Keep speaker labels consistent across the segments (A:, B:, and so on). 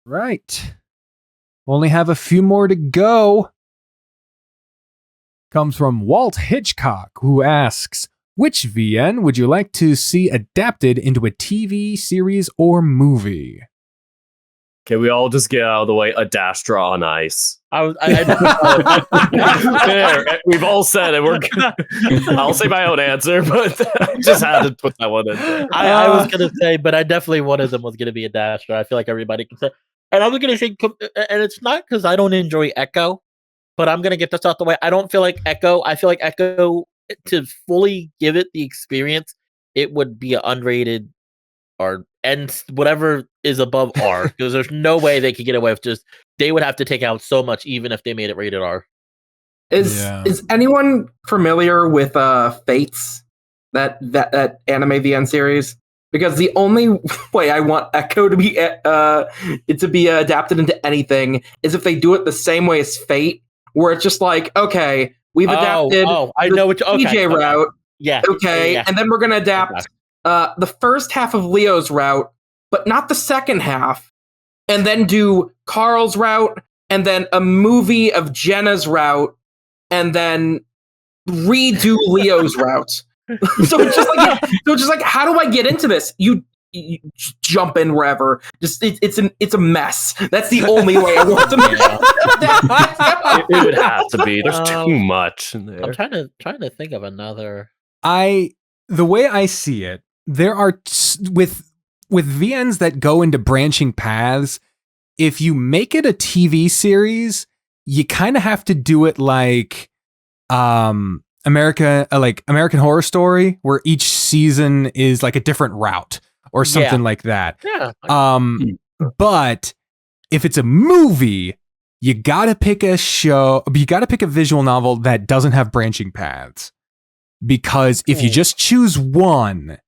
A: Right. Only have a few more to go. Comes from Walt Hitchcock, who asks, which VN would you like to see adapted into a TV series or movie?
B: Can we all just get out of the way? Adastra on Ice. We've all said it. I'll say my own answer, but I just had to put that one in there.
C: I was going to say, but I definitely one of them was going to be Adastra. I feel like everybody can say. And I was going to say, and it's not because I don't enjoy Echo, but I'm going to get this out the way. I don't feel like Echo. I feel like Echo, to fully give it the experience, it would be an unrated or and whatever is above R, because there's no way they could get away with just. They would have to take out so much, even if they made it rated R.
D: Is anyone familiar with Fates, that anime VN series? Because the only way I want Echo to be adapted into anything is if they do it the same way as Fate, where it's just like, okay, we've adapted
C: I know what
D: DJ route.
C: Yeah.
D: Okay,
C: yeah.
D: and then we're gonna adapt the first half of Leo's route, but not the second half, and then do Carl's route, and then a movie of Jenna's route, and then redo Leo's route. So it's just like, how do I get into this? You jump in wherever. Just it's a mess. That's the only way I want to make
B: it would have to be. There's too much in there.
C: I'm trying to think of another.
A: The way I see it, there are with VNs that go into branching paths. If you make it a TV series, you kind of have to do it like American Horror Story, where each season is like a different route or something like that.
C: Yeah.
A: But if it's a movie, you gotta pick a visual novel that doesn't have branching paths. Because if you just choose one,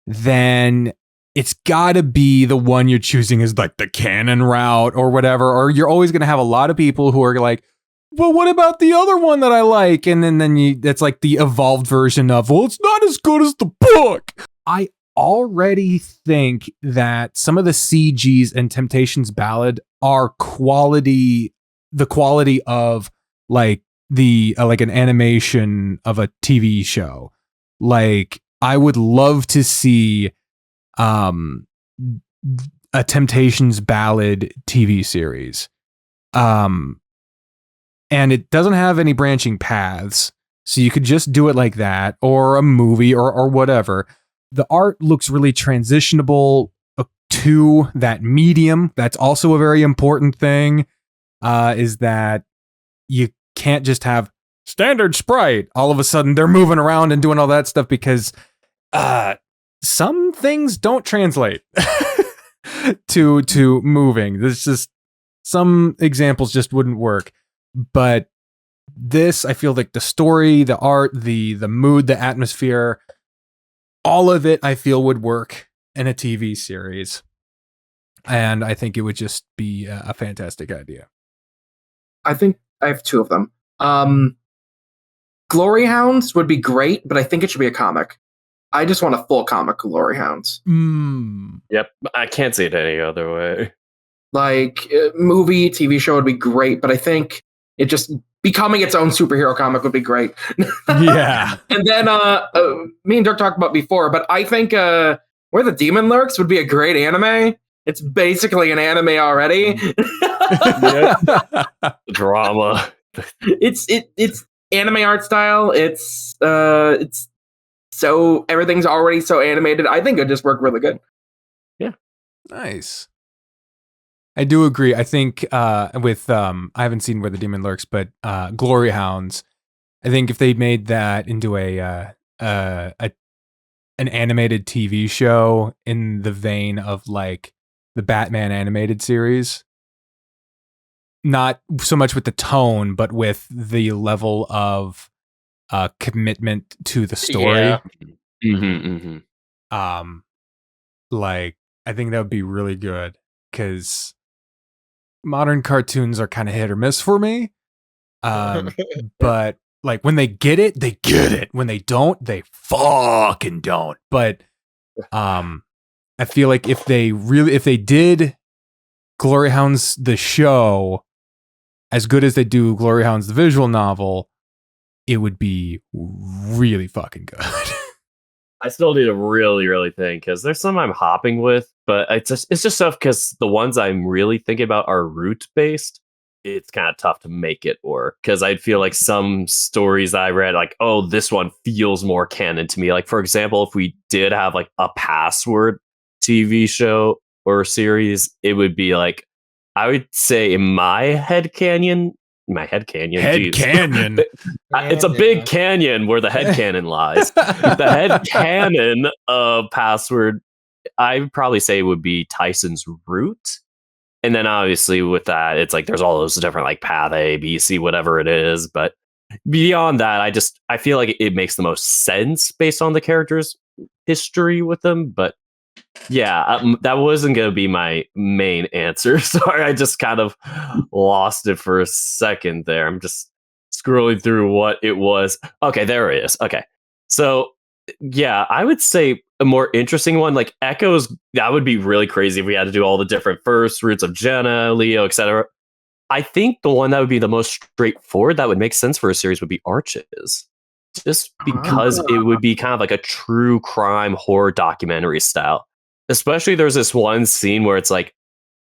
A: then it's gotta be the one you're choosing is like the canon route or whatever, or you're always gonna have a lot of people who are like, well, what about the other one that I like? And then that's like the evolved version of, well, it's not as good as the book. I already think that some of the CGs in Temptations Ballad are the quality of like like an animation of a TV show. Like, I would love to see a Temptations Ballad TV series. And it doesn't have any branching paths, so you could just do it like that, or a movie, or whatever. The art looks really transitionable to that medium. That's also a very important thing, is that you can't just have standard sprite. All of a sudden, they're moving around and doing all that stuff, because some things don't translate to moving. There's just some examples just wouldn't work. But this, I feel like the story, the art, the mood, the atmosphere, all of it, I feel would work in a TV series. And I think it would just be a fantastic idea.
D: I think I have two of them. Glory Hounds would be great, but I think it should be a comic. I just want a full comic Glory Hounds.
B: Yep, I can't see it any other way.
D: Like, movie, TV show would be great, but I think it just becoming its own superhero comic would be great.
A: Yeah.
D: And then me and Dirk talked about before, but I think Where the Demon Lurks would be a great anime. It's basically an anime already.
B: Drama.
D: It's anime art style. It's so everything's already so animated. I think it just work really good.
B: Yeah.
A: Nice. I do agree. I think with I haven't seen Where the Demon Lurks, but Glory Hounds, I think if they made that into an animated TV show in the vein of like the Batman animated series, not so much with the tone, but with the level of commitment to the story.
C: Yeah.
A: Like, I think that would be really good, because modern cartoons are kind of hit or miss for me. But like, when they get it, they get it. When they don't, they fucking don't. But I feel like if they did Glory Hounds the show, as good as they do Glory Hounds the visual novel, it would be really fucking good.
B: I still need to really, really think because there's some I'm hopping with, but it's just tough because the ones I'm really thinking about are root based. It's kind of tough to make it work because I feel like some stories that I read, like, oh, this one feels more canon to me. Like, for example, if we did have like a Password TV show or series, it would be like, I would say in my head canyon,
A: Canyon.
B: it's a big canyon where the head cannon lies. The head canon of Password, I would probably say would be Tyson's Root. And then obviously with that, it's like there's all those different like path A, B, C, whatever it is. But beyond that, I feel like it makes the most sense based on the character's history with them. But yeah, that wasn't going to be my main answer. Sorry, I just kind of lost it for a second there. I'm just scrolling through what it was. Okay, there it is. Okay. So yeah, I would say a more interesting one, like Echoes, that would be really crazy if we had to do all the different first roots of Jenna, Leo, etc. I think the one that would be the most straightforward that would make sense for a series would be Arches. Just because it would be kind of like a true crime horror documentary style. Especially there's this one scene where it's like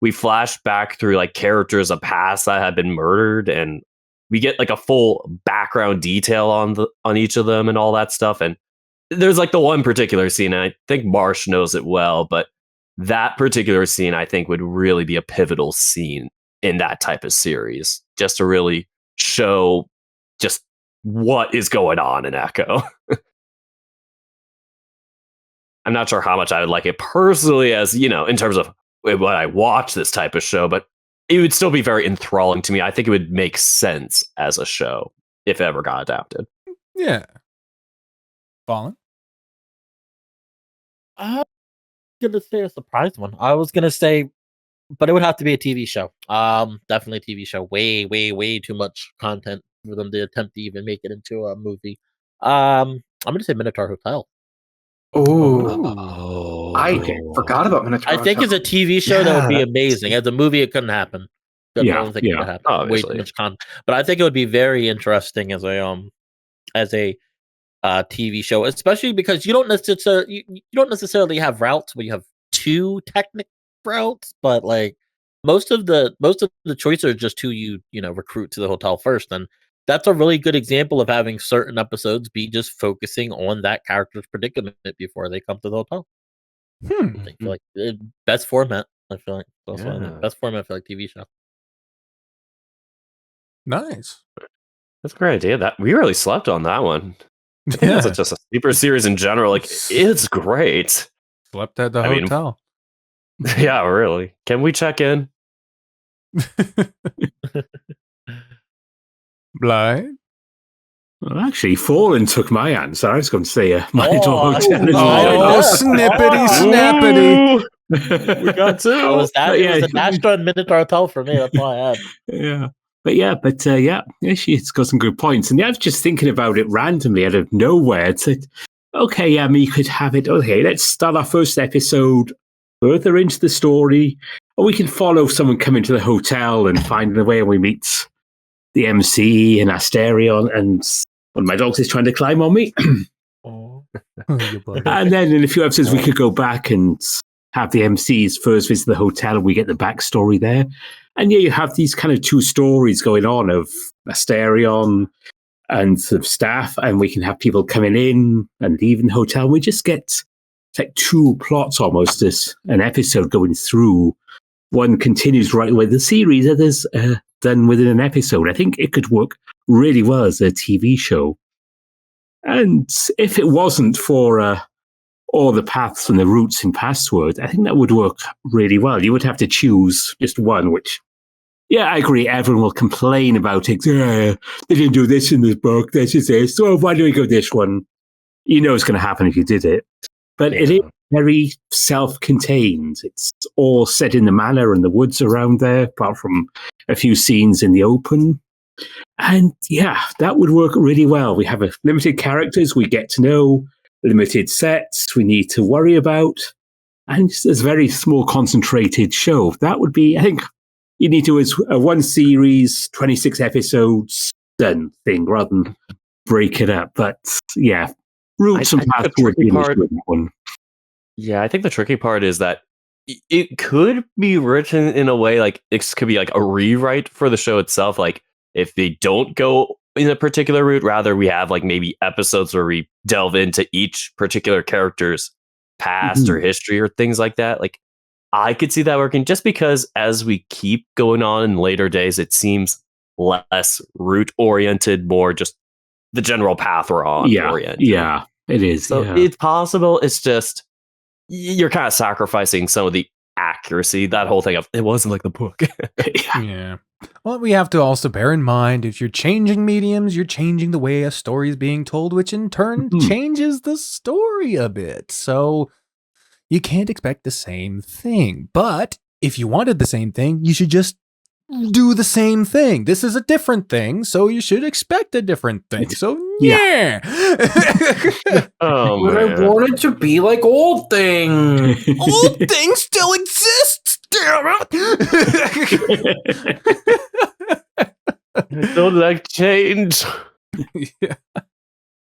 B: we flash back through like characters of past that had been murdered and we get like a full background detail on each of them and all that stuff. And there's like the one particular scene, and I think Marsh knows it well, but that particular scene I think would really be a pivotal scene in that type of series, just to really show just what is going on in Echo. I'm not sure how much I would like it personally, as you know, in terms of when I watch this type of show, but it would still be very enthralling to me. I think it would make sense as a show if it ever got adapted.
A: Yeah. Fallen?
C: I'm gonna say a surprise one. I was gonna say, but it would have to be a TV show. Definitely a TV show. Way, way, way too much content for them to attempt to even make it into a movie. I'm gonna say Minotaur Hotel.
D: Oh, I forgot about Minotaur.
C: I think as a TV show that would be amazing. As a movie, it couldn't happen. I don't think it would happen.
B: Obviously.
C: Way too much content. But I think it would be very interesting as a TV show, especially because you don't necessarily have routes where you have two technical routes, but like most of the choices are just who you recruit to the hotel first, and that's a really good example of having certain episodes be just focusing on that character's predicament before they come to the hotel. I feel like best format. I feel like best format for like TV show.
A: Nice.
B: That's a great idea. That we really slept on that one. I think that's just a sleeper series in general. Like it's great.
A: Slept at the hotel.
B: Yeah, really. Can we check in?
A: Blaidd?
E: Well, actually, Fallen took my answer. I was going to say Minotaur Hotel.
A: Snippety, snappity.
B: We got two.
C: It was a Dasher and Minotaur Hotel for me. That's why I had.
E: She's got some good points. And yeah, I was just thinking about it randomly out of nowhere. It's like, okay, we could have it. Okay, let's start our first episode further into the story, or we can follow someone coming to the hotel and finding a way, and we meet the MC and Asterion, and one of my dogs is trying to climb on me. And then in a few episodes, we could go back and have the MC's first visit to the hotel, and we get the backstory there. And yeah, you have these kind of two stories going on of Asterion and some staff, and we can have people coming in and leaving the hotel. We just get like two plots almost as an episode going through. One continues right with the series, others done within an episode. I think it could work really well as a TV show. And if it wasn't for all the paths and the routes in Password, I think that would work really well. You would have to choose just one, which, yeah, I agree. Everyone will complain about it. They didn't do this in this book. This is this. So why do we go this one? You know it's going to happen if you did it. But it is very self-contained. It's all set in the manor and the woods around there, apart from a few scenes in the open. And yeah, that would work really well. We have limited characters we get to know, limited sets we need to worry about. and it's a very small, concentrated show. That would be, I think, you need to do a one series, 26 episodes, done thing, rather than break it up. But yeah, Roots and Path would be that one.
B: Yeah, I think the tricky part is that it could be written in a way like it could be like a rewrite for the show itself. Like if they don't go in a particular route, rather we have like maybe episodes where we delve into each particular character's past or history or things like that. Like I could see that working, just because as we keep going on in later days, it seems less route oriented, more just the general path we're on oriented.
E: Yeah, it is.
B: So it's possible. It's just you're kind of sacrificing some of the accuracy. That whole thing of it wasn't like the book.
A: Yeah. Well, we have to also bear in mind, if you're changing mediums, you're changing the way a story is being told, which in turn changes the story a bit. So you can't expect the same thing. But if you wanted the same thing, you should just do the same thing. This is a different thing, so you should expect a different thing. So yeah.
B: Oh,
D: but
B: man.
D: I want it to be like old thing.
A: Old thing still exists. Damn it.
B: Don't like change.
A: Yeah.